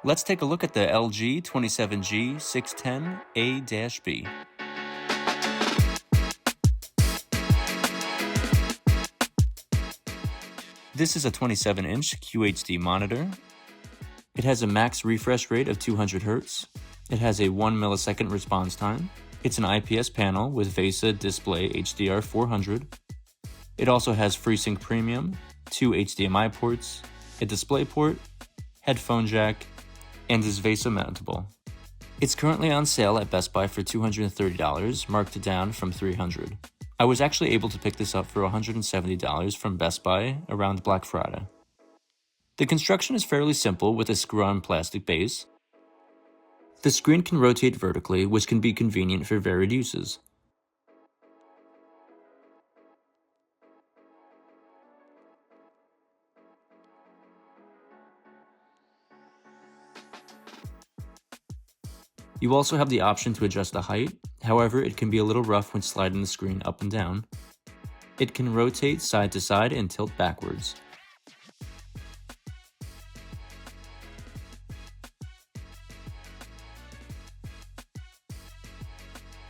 Let's take a look at the LG 27G610A-B. This is a 27-inch QHD monitor. It has a max refresh rate of 200 Hz. It has a 1 millisecond response time. It's an IPS panel with VESA DisplayHDR 400. It also has FreeSync Premium, 2 HDMI ports, a display port, headphone jack, and is VESA mountable. It's currently on sale at Best Buy for $230, marked down from $300. I was actually able to pick this up for $170 from Best Buy around Black Friday. The construction is fairly simple with a screw-on plastic base. The screen can rotate vertically, which can be convenient for varied uses. You also have the option to adjust the height, however it can be a little rough when sliding the screen up and down. It can rotate side to side and tilt backwards.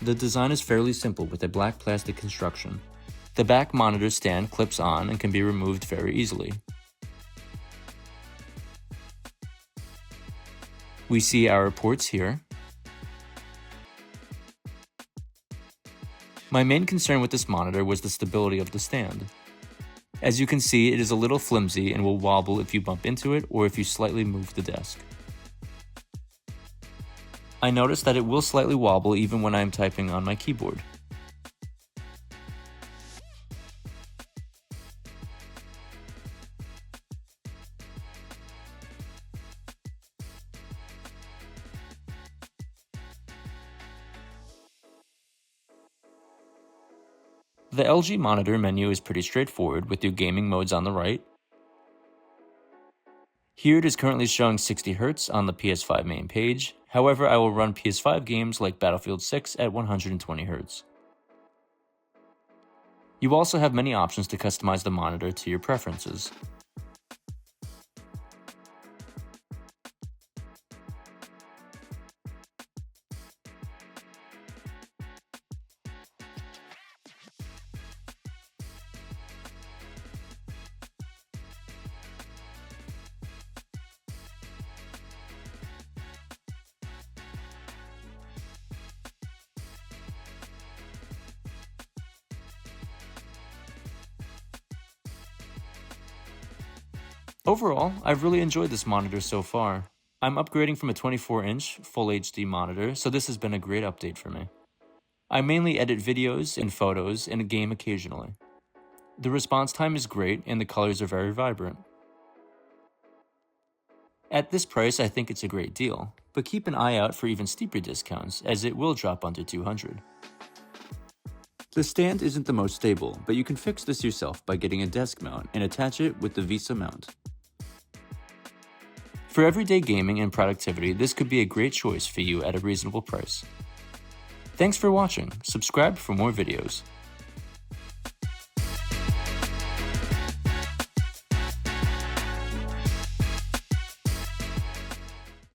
The design is fairly simple with a black plastic construction. The back monitor stand clips on and can be removed very easily. We see our ports here. My main concern with this monitor was the stability of the stand. As you can see, it is a little flimsy and will wobble if you bump into it or if you slightly move the desk. I noticed that it will slightly wobble even when I am typing on my keyboard. The LG monitor menu is pretty straightforward with your gaming modes on the right. Here it is currently showing 60 Hz on the PS5 main page, however I will run PS5 games like Battlefield 6 at 120 Hz. You also have many options to customize the monitor to your preferences. Overall, I've really enjoyed this monitor so far. I'm upgrading from a 24-inch Full HD monitor, so this has been a great update for me. I mainly edit videos and photos and game occasionally. The response time is great and the colors are very vibrant. At this price, I think it's a great deal, but keep an eye out for even steeper discounts as it will drop under $200. The stand isn't the most stable, but you can fix this yourself by getting a desk mount and attach it with the VESA mount. For everyday gaming and productivity, this could be a great choice for you at a reasonable price. Thanks for watching. Subscribe for more videos.